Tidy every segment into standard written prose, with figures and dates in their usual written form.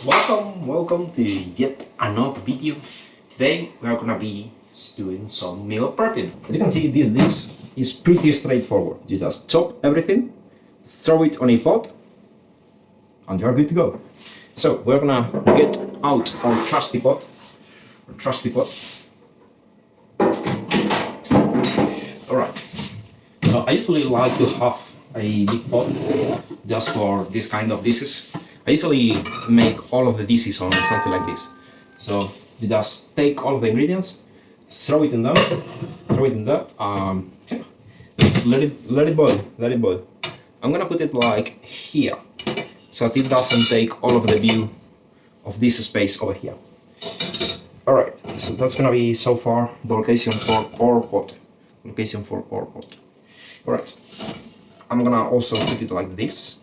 Welcome to yet another video. Today we are gonna be doing some meal prepping. As you can see, this dish is pretty straightforward. You just chop everything, throw it on a pot, and you're good to go. So we're gonna get out our trusty pot. Alright. So I usually like to have a big pot just for this kind of dishes. I usually make all of the dishes on something like this. So you just take all of the ingredients, throw it in there, just let it boil. I'm gonna put it like here, so that it doesn't take all of the view of this space over here. Alright, so that's gonna be so far the location for our pot. Alright, I'm gonna also put it like this.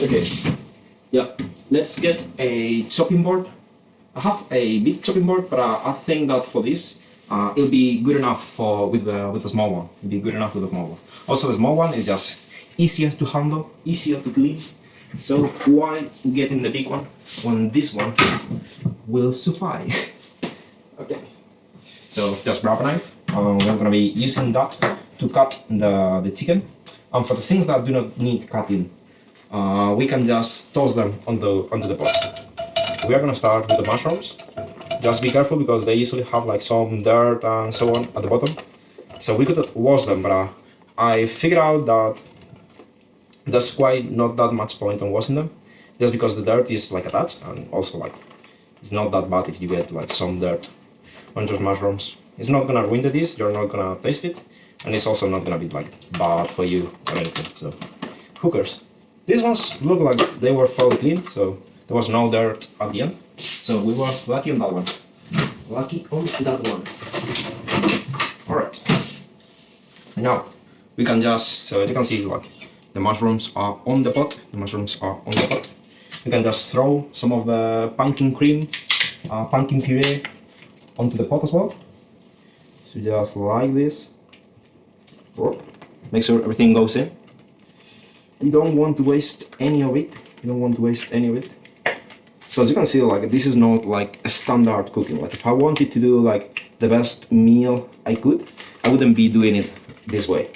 Okay, yeah, let's get a chopping board. I have a big chopping board, but I think that for this, it'll be good enough with the small one. It'll be good enough with the small one. Also, the small one is just easier to handle, easier to clean. So why getting the big one when this one will suffice? Okay, so just grab a knife. We're gonna be using that to cut the chicken. And for the things that do not need cutting, we can just toss them onto the pot. We are gonna start with the mushrooms. Just be careful because they usually have like some dirt and so on at the bottom. So we could wash them, but I figured out that there's quite not that much point on washing them, just because the dirt is like attached, and also like it's not that bad if you get like some dirt on those mushrooms. It's not gonna ruin the dish, you're not gonna taste it, and it's also not gonna be like bad for you or anything, so who cares? These ones look like they were fairly clean, so there was no dirt at the end. So we were lucky on that one. Alright. Now we can just, so you can see like the mushrooms are on the pot. We can just throw some of the pumpkin cream, pumpkin puree onto the pot as well. So just like this. Make sure everything goes in. You don't want to waste any of it. So as you can see, like this is not like a standard cooking. Like if I wanted to do like the best meal I could, I wouldn't be doing it this way.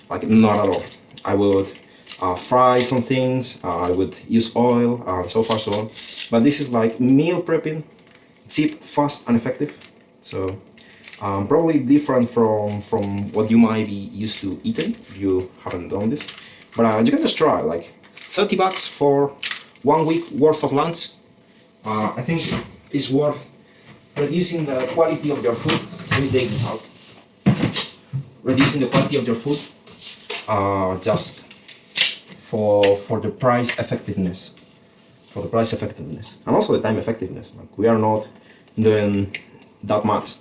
Like not at all. I would fry some things. I would use oil and so far so on. But this is like meal prepping, cheap, fast, and effective. So probably different from what you might be used to eating if you haven't done this. But you can just try, like $30 for 1 week worth of lunch. I think it's worth reducing the quality of your food. Let me take this out. Reducing the quality of your food just for the price effectiveness. And also the time effectiveness. Like we are not doing that much.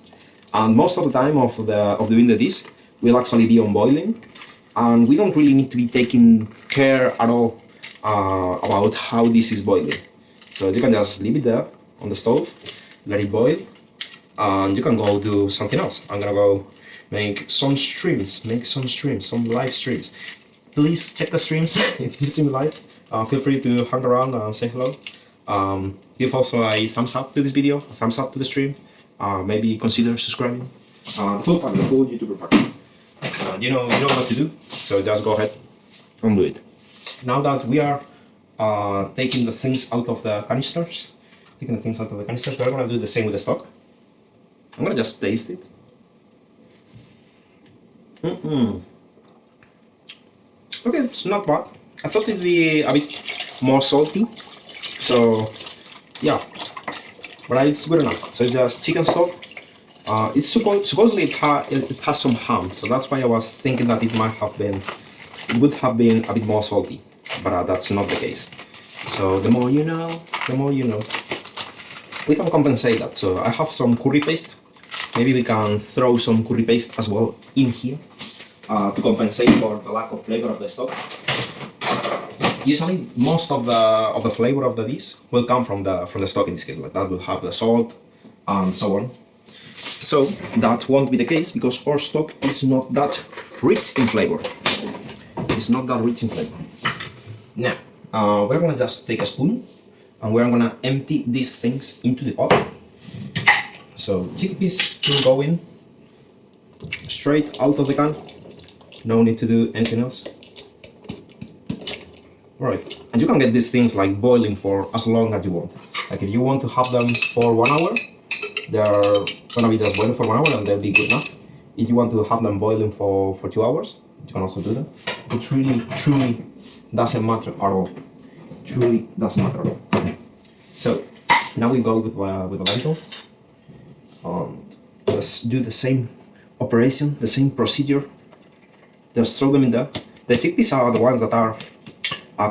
And most of the time of doing the dish will actually be on boiling, and we don't really need to be taking care at all about how this is boiling. So you can just leave it there on the stove, let it boil, and you can go do something else. I'm gonna go make some live streams. Please check the streams if you see me live. Feel free to hang around and say hello. Give also a thumbs up to this video, a thumbs up to the stream. Maybe consider subscribing. The full YouTuber pack. You know what to do, so just go ahead and do it. Now that we are taking the things out of the canisters, we're gonna do the same with the stock. I'm gonna just taste it. Okay, it's not bad. I thought it'd be a bit more salty, so yeah. But it's good enough. So it's just chicken stock. It's supposedly it has some ham, so that's why I was thinking that it would have been a bit more salty, but that's not the case. So the more you know. We can compensate that. So I have some curry paste. Maybe we can throw some curry paste as well in here to compensate for the lack of flavor of the stock. Usually, most of the flavor of the dish will come from the stock in this case. Like that will have the salt and so on. So that won't be the case because our stock is not that rich in flavor. Now, we're gonna just take a spoon and we're gonna empty these things into the pot. So chickpeas will go in straight out of the can. No need to do anything else. Alright, and you can get these things like boiling for as long as you want. Like if you want to have them for 1 hour, they're gonna be just boiling for 1 hour and they'll be good enough. If you want to have them boiling for 2 hours, you can also do that. It truly doesn't matter at all. Truly doesn't matter at all. So now we go with the lentils. Let's do the same operation, the same procedure. Just throw them in there. The chickpeas are the ones that are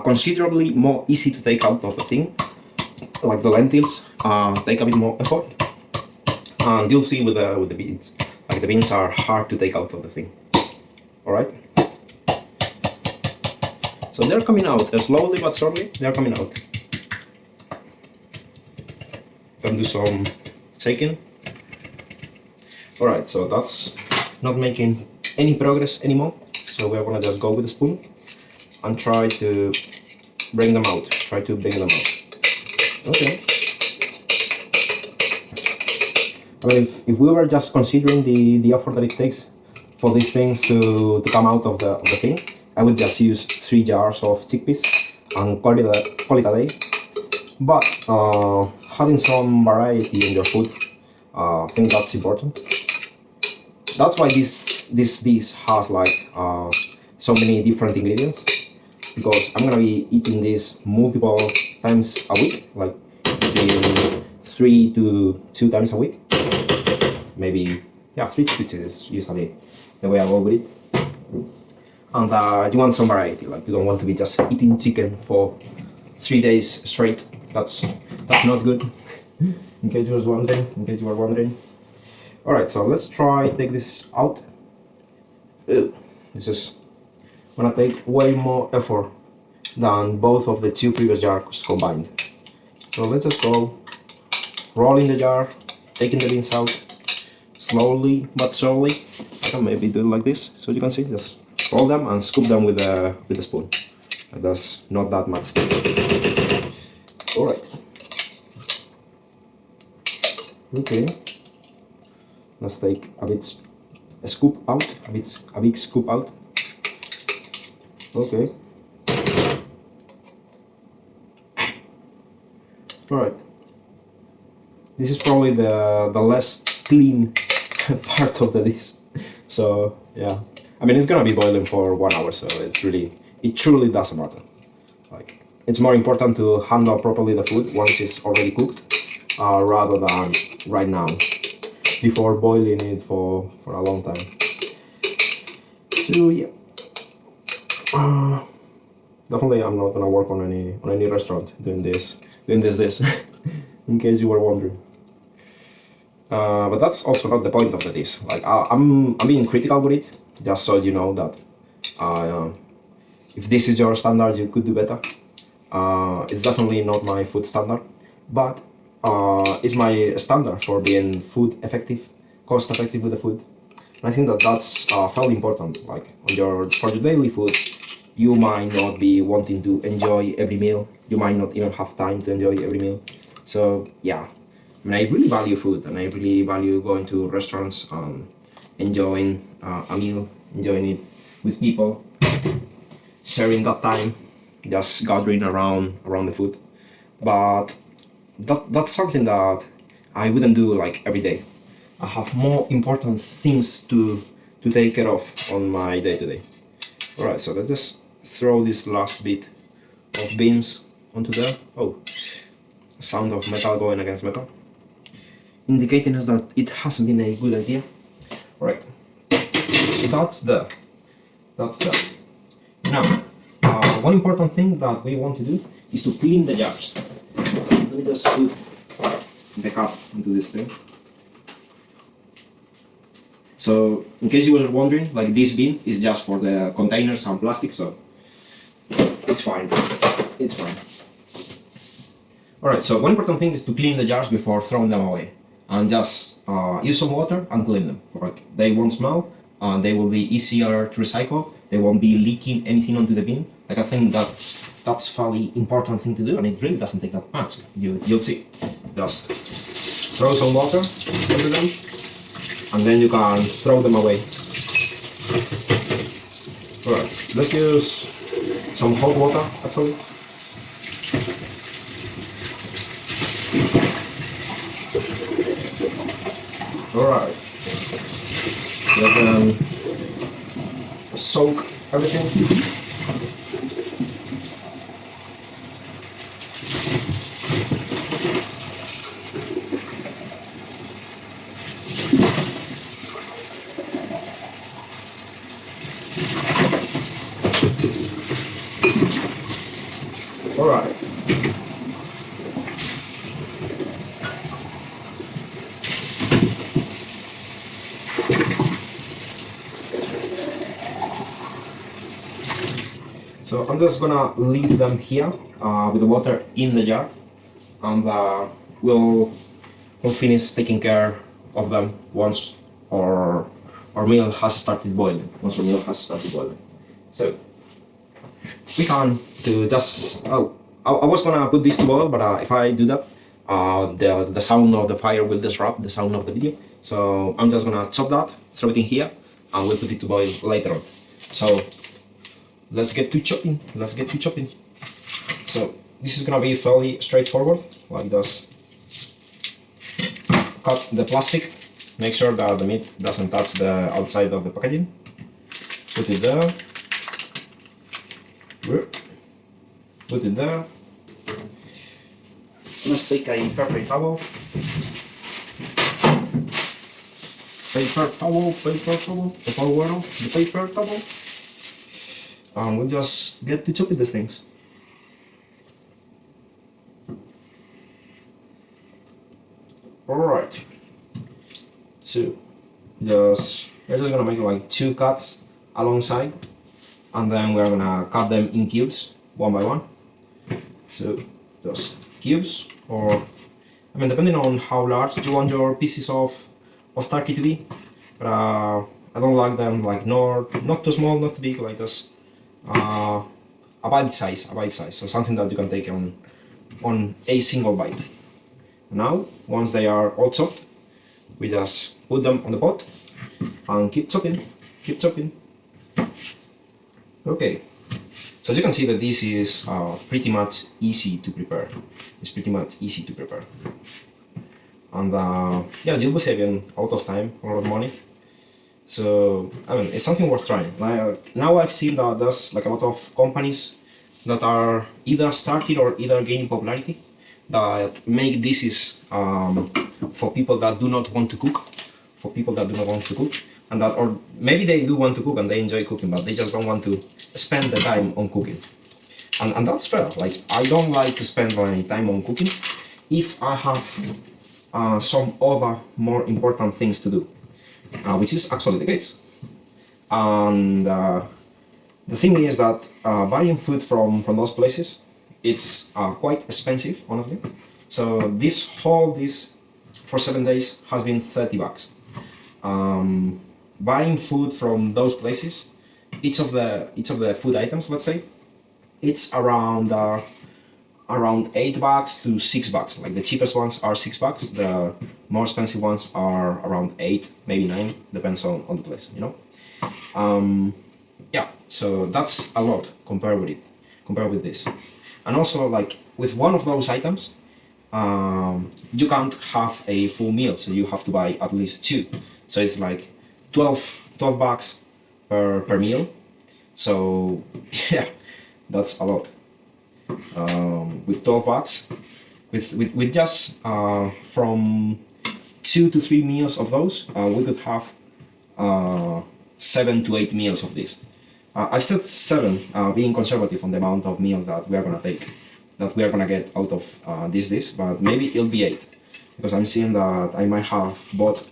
considerably more easy to take out of the thing. Like the lentils take a bit more effort. And you'll see with the beans. Like the beans are hard to take out of the thing. Alright? So they're coming out slowly but surely. They're coming out. Can do some shaking. Alright, so that's not making any progress anymore. So we're gonna just go with a spoon and try to bring them out. Try to bring them out. Okay. I mean, if we were just considering the effort that it takes for these things to come out of the thing, I would just use 3 jars of chickpeas and call it a day. But having some variety in your food, I think that's important. That's why this dish has like so many different ingredients, because I'm gonna be eating this multiple times a week, like between 3 to 2 times a week. Maybe, yeah, 3 to 2 is usually the way I go with it. And you want some variety, like you don't want to be just eating chicken for 3 days straight. That's not good. In case you were wondering. Alright, so let's try take this out. This is gonna take way more effort than both of the 2 previous jars combined. So let's just go rolling the jar, taking the beans out slowly but surely. I can maybe do it like this so you can see. Just roll them and scoop them with a spoon. That's not that much. Alright. Okay. Let's take a big scoop out. Okay. Alright. This is probably the less clean part of the dish. So yeah. I mean, it's gonna be boiling for 1 hour, so it truly doesn't matter. Like, it's more important to handle properly the food once it's already cooked, rather than right now, before boiling it for a long time. So yeah, definitely I'm not gonna work on any restaurant doing this in case you were wondering. But that's also not the point of the dish. Like I'm being critical with it, just so you know that if this is your standard, you could do better. It's definitely not my food standard, but it's my standard for being food effective, cost effective with the food. And I think that that's fairly important. Like for your daily food, you might not be wanting to enjoy every meal. You might not even have time to enjoy every meal. So yeah, I mean, I really value food, and I really value going to restaurants, enjoying a meal, enjoying it with people, sharing that time, just gathering around the food. But that's something that I wouldn't do like every day. I have more important things to take care of on my day-to-day. Alright, so let's just throw this last bit of beans onto there. Oh, sound of metal going against metal, indicating us that it hasn't been a good idea. Alright, so that's there. Now, one important thing that we want to do is to clean the jars. Let me just put the cup into this thing. So, in case you were wondering, like this bin is just for the containers and plastic, so it's fine. It's fine. Alright, so one important thing is to clean the jars before throwing them away. And just use some water and clean them. Like, they won't smell, and they will be easier to recycle. They won't be leaking anything onto the bin. Like, I think that's that's fairly important thing to do, and it really doesn't take that much. You'll see. Just throw some water into them, and then you can throw them away. Alright, let's use some hot water actually. Alright, let them soak everything. Alright. So I'm just gonna leave them here with the water in the jar, and we'll finish taking care of them once our meal has started boiling. So we can do just, I was gonna put this to boil, but if I do that, the sound of the fire will disrupt the sound of the video. So I'm just gonna chop that, throw it in here, and we'll put it to boil later on. So let's get to chopping. So this is gonna be fairly straightforward. Like just cut the plastic, make sure that the meat doesn't touch the outside of the packaging. Put it there. Put it there. Let's take a paper towel. The paper towel. And we'll just get to chopping these things. Alright. So we're just gonna make like 2 cuts alongside, and then we're gonna cut them in cubes one by one. So just cubes, or I mean, depending on how large you want your pieces of turkey to be. But I don't like them like not too small, not too big, like this. A bite size, so something that you can take on a single bite. Now, once they are all chopped, we just put them on the pot and keep chopping. Okay, so as you can see that this is pretty much easy to prepare. And yeah, you'll be saving a lot of time, a lot of money. So, I mean, it's something worth trying. Like, now I've seen that there's like a lot of companies that are either started or either gaining popularity that make dishes for people that do not want to cook. And that, or maybe they do want to cook and they enjoy cooking, but they just don't want to spend the time on cooking. And that's fair. Like, I don't like to spend my time on cooking if I have some other more important things to do. Which is actually the case. And the thing is that buying food from those places, it's quite expensive, honestly. So this whole dish for 7 days has been $30. Buying food from those places, each of the food items, let's say, it's around $8 to $6. Like the cheapest ones are $6. The more expensive ones are around 8, maybe 9, depends on the place, you know. Yeah, so that's a lot compared with this. And also, like, with one of those items, you can't have a full meal, so you have to buy at least 2. So it's like $12 per meal. So yeah, that's a lot. With $12, with just from 2 to 3 meals of those, we could have 7 to 8 meals of this. I said 7, being conservative on the amount of meals that we are gonna get out of this dish, but maybe it'll be 8, because I'm seeing that I might have bought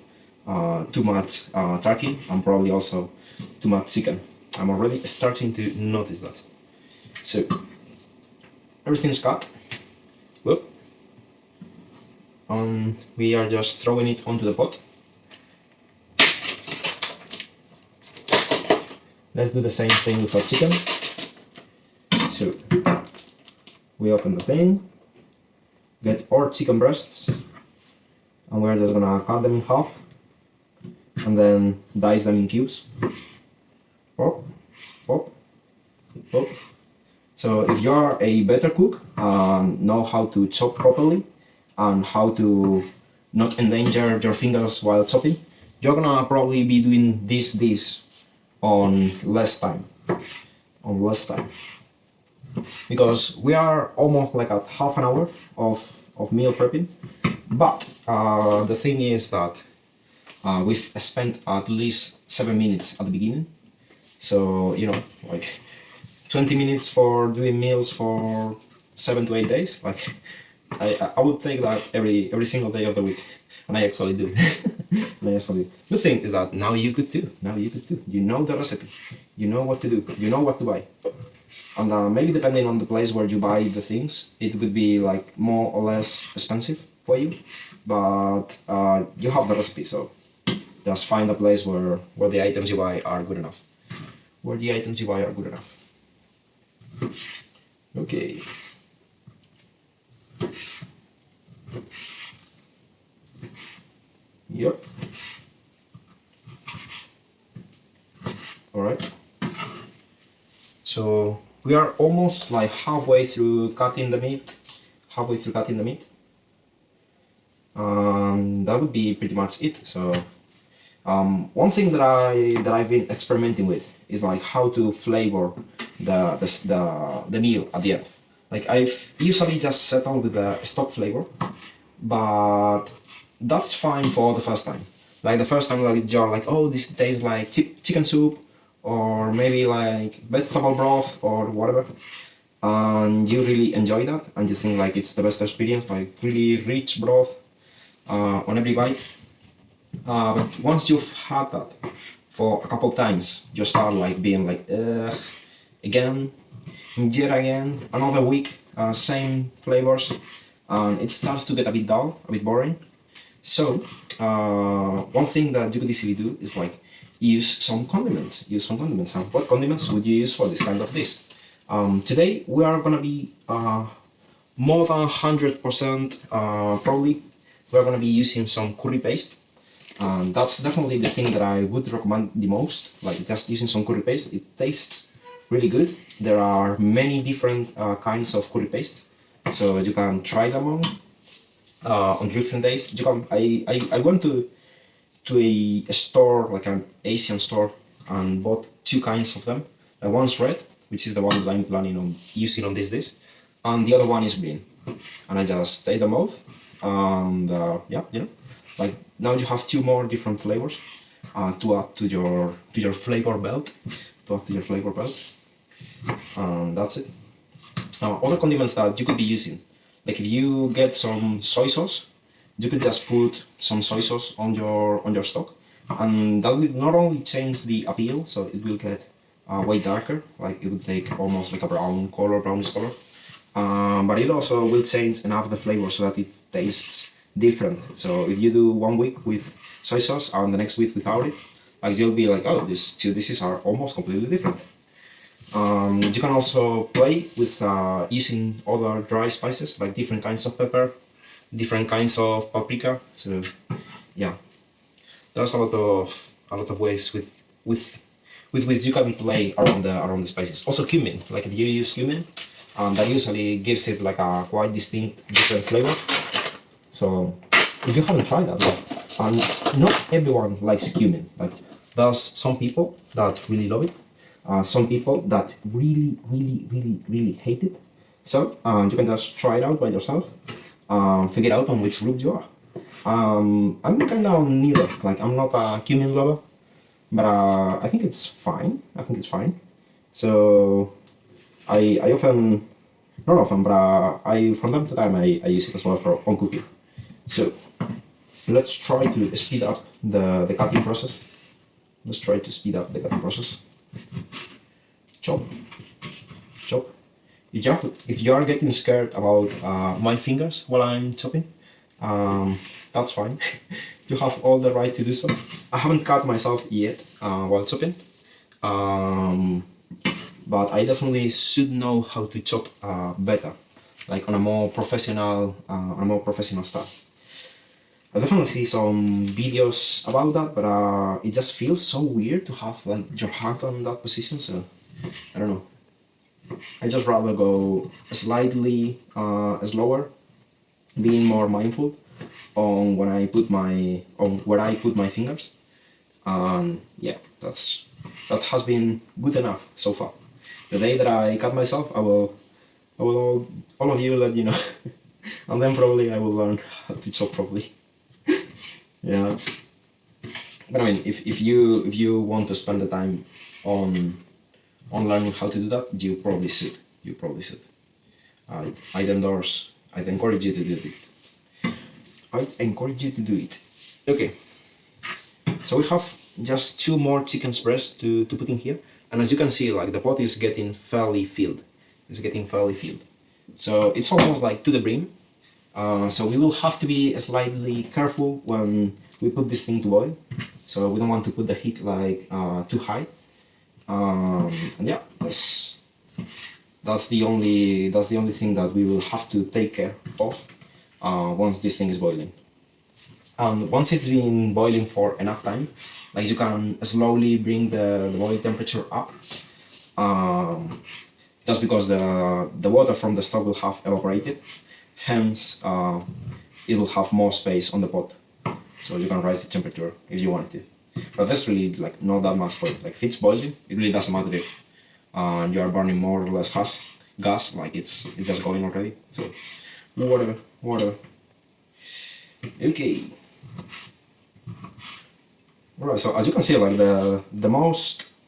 too much turkey and probably also too much chicken. I'm already starting to notice that. So everything's cut. Whoop. And we are just throwing it onto the pot. Let's do the same thing with our chicken. So we open the thing, get our chicken breasts, and we're just gonna cut them in half, and then dice them in cubes. Pop, pop, pop. So if you are a better cook and know how to chop properly and how to not endanger your fingers while chopping, you're gonna probably be doing this on less time. Because we are almost like at half an hour of meal prepping. But the thing is that we've spent at least 7 minutes at the beginning. So, you know, like 20 minutes for doing meals for 7 to 8 days. Like I would take that every single day of the week, and I actually do. And I actually do. The thing is that now you could too. You know the recipe. You know what to do. You know what to buy. And maybe depending on the place where you buy the things, it would be like more or less expensive for you. But you have the recipe, so just find a place where the items you buy are good enough. Okay. Yep. Alright. So we are almost like halfway through cutting the meat. And that would be pretty much it. So one thing that I've been experimenting with is like how to flavor the meal at the end. Like I've usually just settled with the stock flavor, but that's fine for the first time. Like the first time that you're like, oh, this tastes like chicken soup, or maybe like vegetable broth or whatever, and you really enjoy that and you think like it's the best experience, like really rich broth on every bite. But once you've had that for a couple times, you start like being like, again, yet again, another week, same flavors, and it starts to get a bit dull, a bit boring. So one thing that you could easily do is like use some condiments. And what condiments would you use for this kind of dish? Today we are gonna be more than 100% probably we're gonna be using some curry paste. That's definitely the thing that I would recommend the most, like just using some curry paste. It tastes really good. There are many different kinds of curry paste, so you can try them on different days. You can. I went to a store, like an Asian store, and bought two kinds of them. One's red, which is the one that I'm planning on using on this dish, and the other one is green. And I just taste them both, and yeah, you know, like now you have two more different flavors to add to your flavor belt. And that's it. Other condiments that you could be using, like if you get some soy sauce, you could just put some soy sauce on your stock, and that will not only change the appeal, so it will get way darker, like it will take almost like a brownish color, but it also will change enough the flavor so that it tastes different. So if you do 1 week with soy sauce and the next week without it, like you'll be like, oh, these two dishes are almost completely different. You can also play with using other dry spices, like different kinds of pepper, different kinds of paprika. So yeah, there's a lot of ways with which you can play around the spices. Also cumin, like if you use cumin, that usually gives it like a quite distinct different flavor. So if you haven't tried that, and not everyone likes cumin. Like there's some people that really love it. Some people that really hate it. So you can just try it out by yourself, figure out on which group you are. I'm kind of neither. Like I'm not a cumin lover, but I think it's fine. So I often, not often, but I from time to time I use it as well for on cooking. So let's try to speed up the cutting process. Chop. If you are getting scared about my fingers while I'm chopping, that's fine. You have all the right to do so. I haven't cut myself yet while chopping, but I definitely should know how to chop better. like on a more professional stuff. I definitely see some videos about that, but it just feels so weird to have like your hand on that position. So I don't know. I just rather go slightly slower, being more mindful on when I put my where I put my fingers. And yeah, that has been good enough so far. The day that I cut myself, I will all of you let you know, and then probably I will learn how to chop properly. Yeah, but I mean, if you want to spend the time on learning how to do that, you probably should. You probably should. I'd encourage you to do it. I'd encourage you to do it. Okay. So we have just 2 more chicken's breasts to put in here, and as you can see, like the pot is getting fairly filled. It's getting fairly filled. So it's almost like to the brim. So we will have to be slightly careful when we put this thing to boil. So we don't want to put the heat like too high. And yeah, that's the only thing that we will have to take care of once this thing is boiling. And once it's been boiling for enough time, like you can slowly bring the boil temperature up, just because the water from the stove will have evaporated, hence it will have more space on the pot, so you can raise the temperature if you want to. But that's really like not that much point. Like if it's boiling, it really doesn't matter if you are burning more or less gas, like it's just going already. So water. Okay. Alright, so as you can see, like the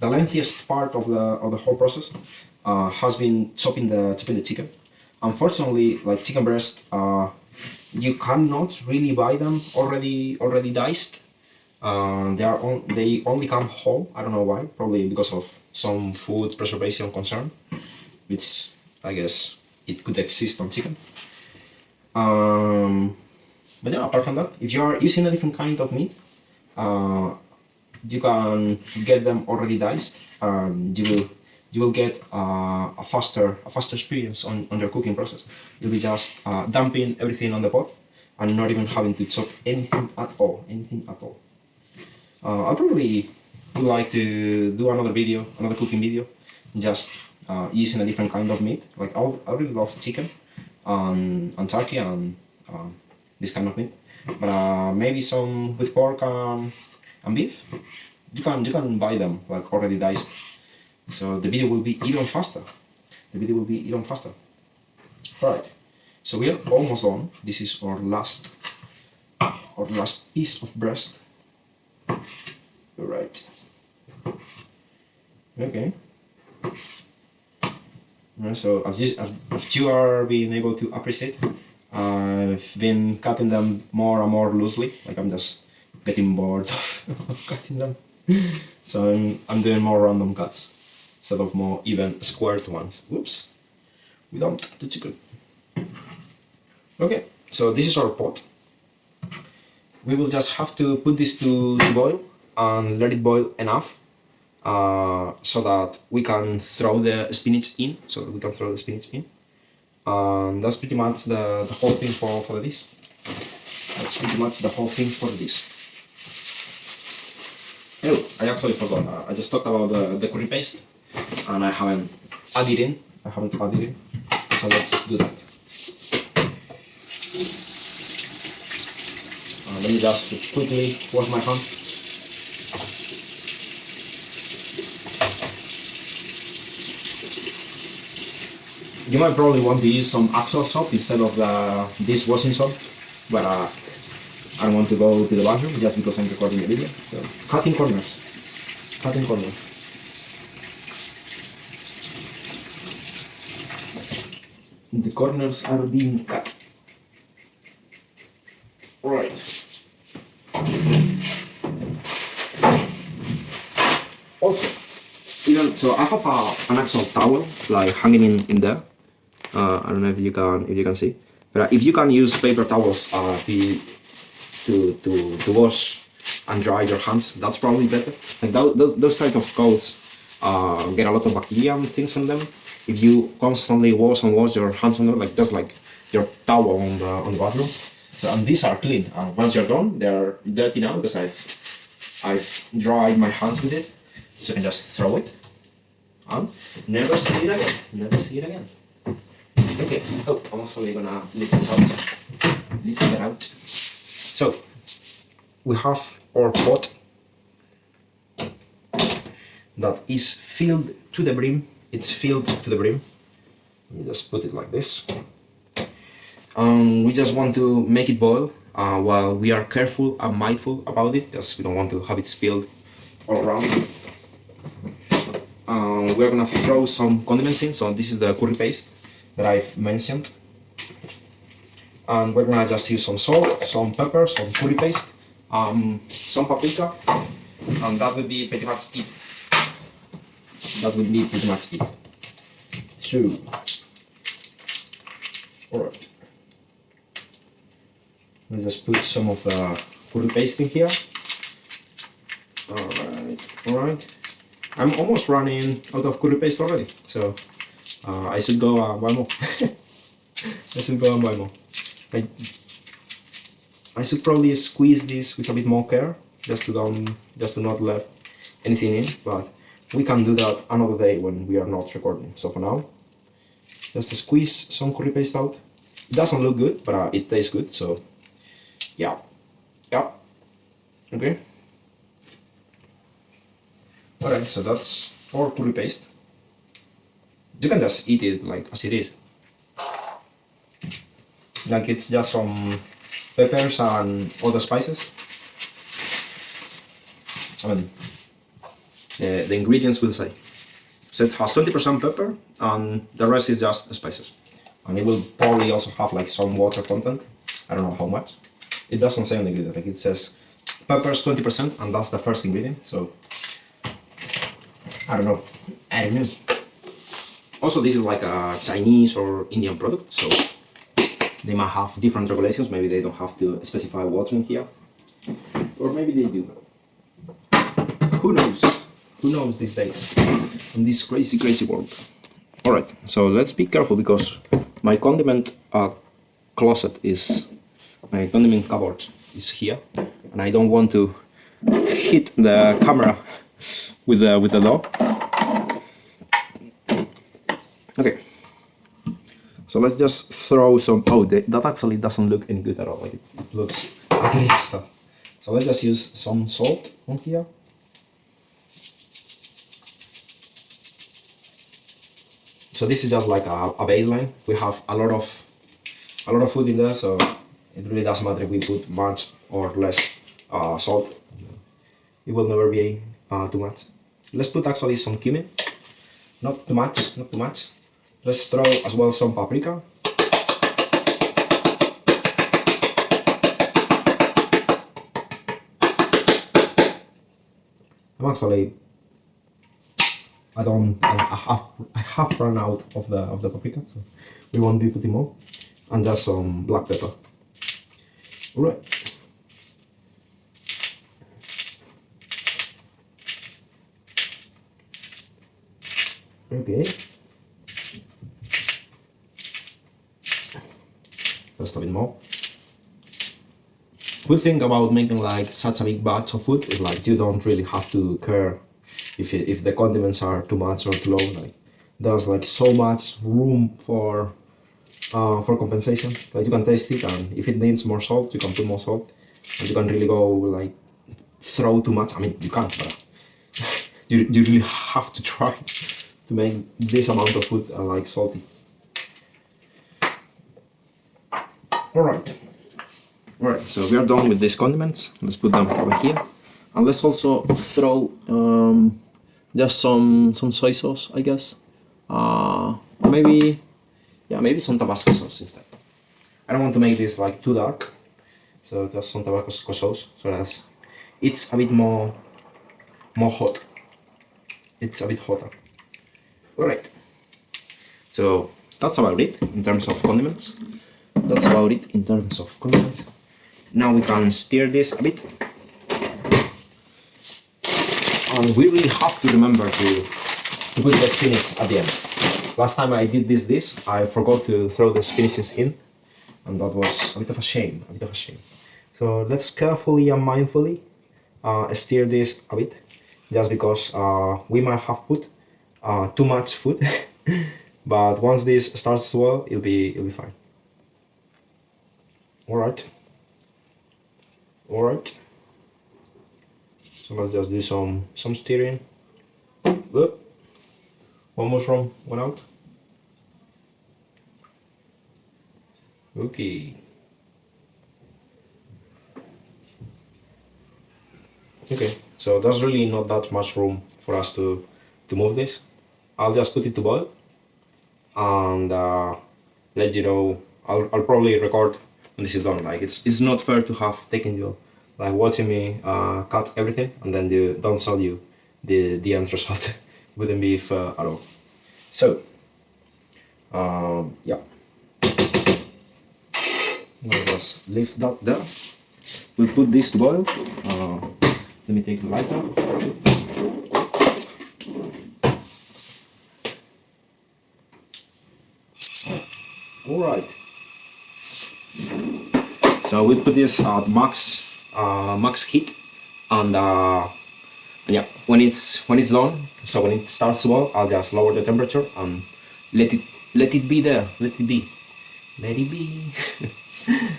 lengthiest part of the whole process has been chopping the chicken. Unfortunately, like chicken breast, you cannot really buy them already diced. They only come whole. I don't know why. Probably because of some food preservation concern, which I guess it could exist on chicken. But yeah, apart from that, if you are using a different kind of meat, you can get them already diced, and you will get a faster experience on your cooking process. You'll be just dumping everything on the pot and not even having to chop anything at all. I probably would like to do another cooking video, just using a different kind of meat. Like I really love chicken and turkey and this kind of meat, but maybe some with pork and beef. You can buy them like already diced, so the video will be even faster. Right, so we are almost done. This is our last piece of breast. Right. Okay. So as you are being able to appreciate, I've been cutting them more and more loosely. Like I'm just getting bored of cutting them. So I'm doing more random cuts instead of more even squared ones. Whoops, we dumped the chicken. Okay, so this is our pot. We will just have to put this to boil and let it boil enough so that we can throw the spinach in. And that's pretty much the whole thing for this. That's pretty much the whole thing for this. Oh, I actually forgot. I just talked about the curry paste, and I haven't added in. So let's do that. Let me just quickly wash my hand. You might probably want to use some actual soap instead of the dishwashing soap, but I don't want to go to the bathroom just because I'm recording a video. So, cutting corners. The corners are being cut. Right. Also, so I have an actual towel like hanging in there. I don't know if you can see, but if you can use paper towels to wash and dry your hands, that's probably better. Like those type of clothes get a lot of bacteria and things on them. if you constantly wash your hands on it, like just like your towel on the bathroom. So, and these are clean. Once you're done, they're dirty now because I've dried my hands with it. So you can just throw it and never see it again. Never see it again. Okay. Oh, I'm also gonna lift this out. Lift it out. So we have our pot that is filled to the brim. It's filled to the brim. Let me just put it like this. We just want to make it boil while we are careful and mindful about it, just we don't want to have it spilled all around. We're gonna throw some condiments in, so this is the curry paste that I've mentioned. And we're gonna just use some salt, some pepper, some curry paste, some paprika, and that would be pretty much it. That would be pretty much it. So, alright. Let's just put some of the curry paste in here. Alright. I'm almost running out of curry paste already, so I should go buy more. I should go and buy more. I should probably squeeze this with a bit more care, just to not let anything in, but we can do that another day when we are not recording. So for now, just squeeze some curry paste out. It doesn't look good, but it tastes good, so yeah, okay. Alright, so that's our curry paste. You can just eat it like as it is. Like it's just some peppers and other spices. I mean, the ingredients will say. So it has 20% pepper and the rest is just spices. And it will probably also have like some water content. I don't know how much. It doesn't say on the ingredient, like it says peppers 20% and that's the first ingredient, so I don't know. Also, this is like a Chinese or Indian product, so they might have different regulations. Maybe they don't have to specify water in here, or maybe they do. Who knows? Who knows these days in this crazy world? All right, so let's be careful because my condiment my condiment cupboard is here, and I don't want to hit the camera with the dough. Okay, so let's just throw some. Oh, that actually doesn't look any good at all. Like it looks ugly stuff. So let's just use some salt on here. So this is just like a baseline. We have a lot of food in there, so it really doesn't matter if we put much or less salt. It will never be too much. Let's put actually some cumin. Not too much, not too much. Let's throw as well some paprika. I have run out of the paprika, so we won't be putting more. And just some black pepper. Alright. Okay. Just a bit more. Good thing about making like such a big batch of food is like you don't really have to care if the condiments are too much or too low. Like there's like so much room for compensation. Like you can taste it, and if it needs more salt, you can put more salt, and you can really go like throw too much. I mean, you can't, but you really have to try to make this amount of food like salty. Alright, so we are done with these condiments. Let's put them over here, and let's also throw just some soy sauce, I guess. Maybe some Tabasco sauce instead. I don't want to make this like too dark, so just some Tabasco sauce, so that it's a bit more hot. It's a bit hotter. Alright, so that's about it in terms of condiments. Now we can stir this a bit. And we really have to remember to put the spinach at the end. Last time I did this, I forgot to throw the spinaches in, and that was a bit of a shame, So let's carefully and mindfully stir this a bit, just because we might have put too much food, but once this starts to boil, it'll be fine. All right. So let's just do some stirring. Whoop. One mushroom went out. Okay. Okay, so there's really not that much room for us to move this. I'll just put it to boil and let you know. I'll probably record when this is done. Like it's not fair to have taken you like watching me cut everything and then don't show you the end result. Wouldn't be fair at all. So yeah, we'll just leave that there. We'll put this to boil. Let me take the lighter. All right. So we put this at max heat, and yeah, when it's done, so when it starts to boil, I'll just lower the temperature and let it be there. Let it be.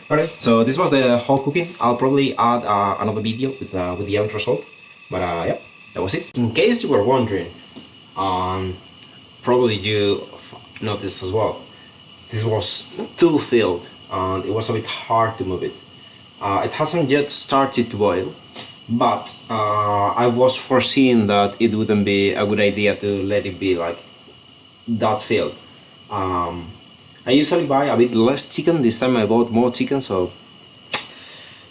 Alright, so this was the whole cooking. I'll probably add another video with the end result, but yeah, that was it. In case you were wondering, probably you noticed as well, this was too filled and it was a bit hard to move it. It hasn't yet started to boil, but I was foreseeing that it wouldn't be a good idea to let it be like that filled. I usually buy a bit less chicken. This time I bought more chicken, so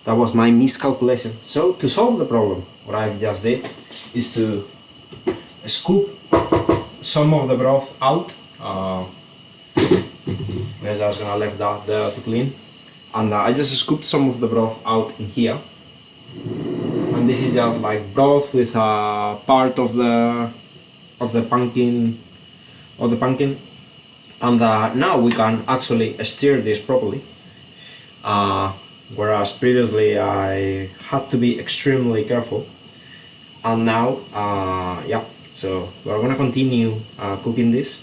that was my miscalculation. So to solve the problem, what I just did is to scoop some of the broth out. We're just gonna leave that there to clean, and I just scooped some of the broth out in here. And this is just like broth with a part of the pumpkin. And now we can actually stir this properly, whereas previously I had to be extremely careful. And now, yeah, so we're gonna continue cooking this.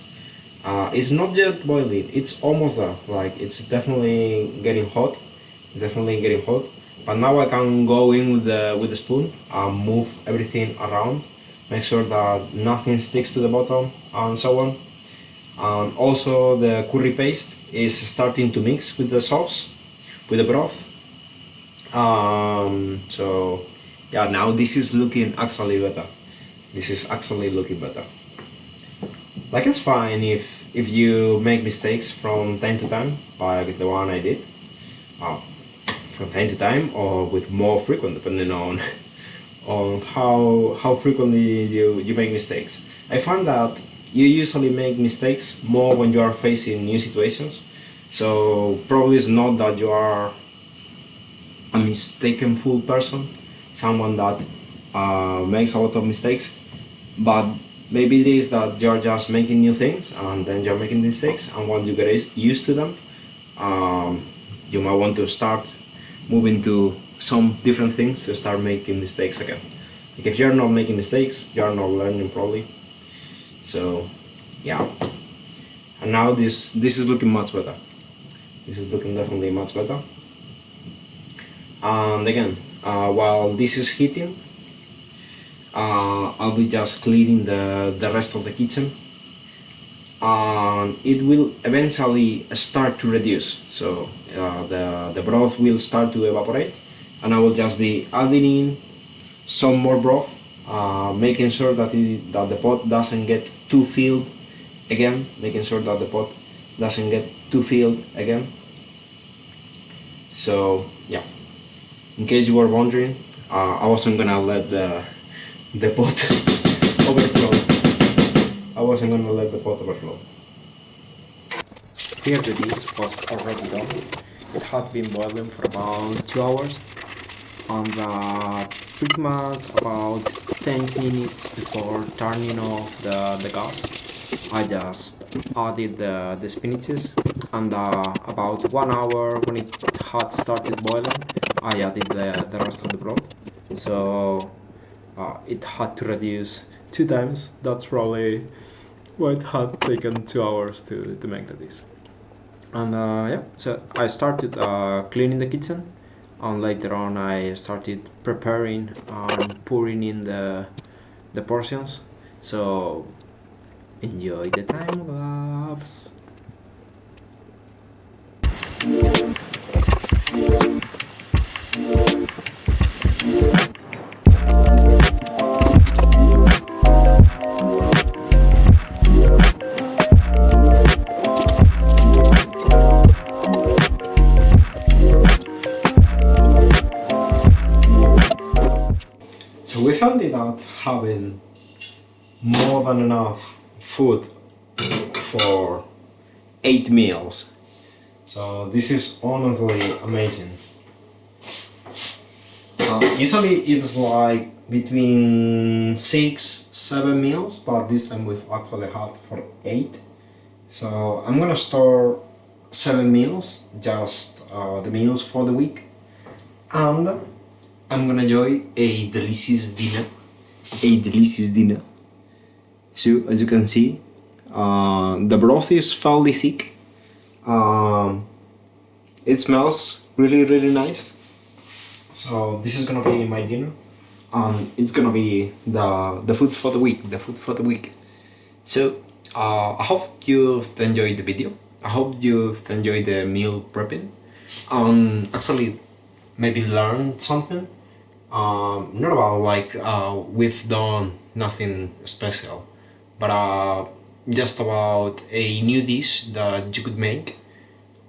It's not yet boiling, it's almost there, like it's definitely getting hot. But now I can go in with the spoon and move everything around, make sure that nothing sticks to the bottom and so on. And also the curry paste is starting to mix with the sauce, with the broth. So yeah, now this is looking actually better. Like it's fine if you make mistakes from time to time, like the one I did. From time to time or with more frequent, depending on how frequently you make mistakes. I find that you usually make mistakes more when you are facing new situations, so probably it's not that you are a mistakenful person, someone that makes a lot of mistakes, but maybe it is that you're just making new things and then you're making mistakes, and once you get used to them, you might want to start moving to some different things to start making mistakes again. Like if you're not making mistakes, you're not learning probably. So yeah, and now this is looking much better. This is looking definitely much better. And again, while this is heating, I'll be just cleaning the rest of the kitchen, and it will eventually start to reduce. So the broth will start to evaporate, and I will just be adding in some more broth, making sure that the pot doesn't get too filled again. So yeah, in case you were wondering, I wasn't gonna let the pot overflow. Here the dish was already done. It had been boiling for about 2 hours, and pretty much about 10 minutes before turning off the gas, I just added the spinaches, and about 1 hour when it had started boiling, I added the rest of the broth. So it had to reduce 2 times. That's probably why it had taken 2 hours to make the dish. And yeah, so I started cleaning the kitchen, and later on I started preparing and pouring in the portions. So enjoy the time lapse. So we found it out having more than enough food for 8 meals. So this is honestly amazing. Usually it's like between 6, 7 meals, but this time we've actually had for 8. So I'm gonna store 7 meals, just the meals for the week, and I'm gonna enjoy a delicious dinner. A delicious dinner. So as you can see, the broth is fairly thick. Um, it smells really nice. So this is gonna be my dinner. It's gonna be the food for the week. The food for the week. So I hope you've enjoyed the video. I hope you've enjoyed the meal prepping. Actually, maybe learned something. Not about like we've done nothing special, but just about a new dish that you could make,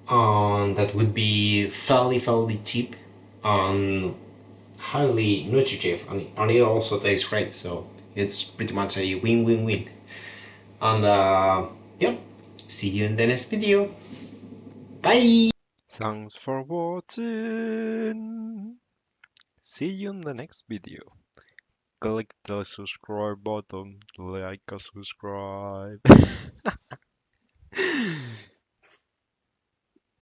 that would be fairly cheap and highly nutritive, and it also tastes great. So it's pretty much a win-win-win. And yeah, see you in the next video. Bye. Thanks for watching. See you in the next video. Click the subscribe button, like a subscribe.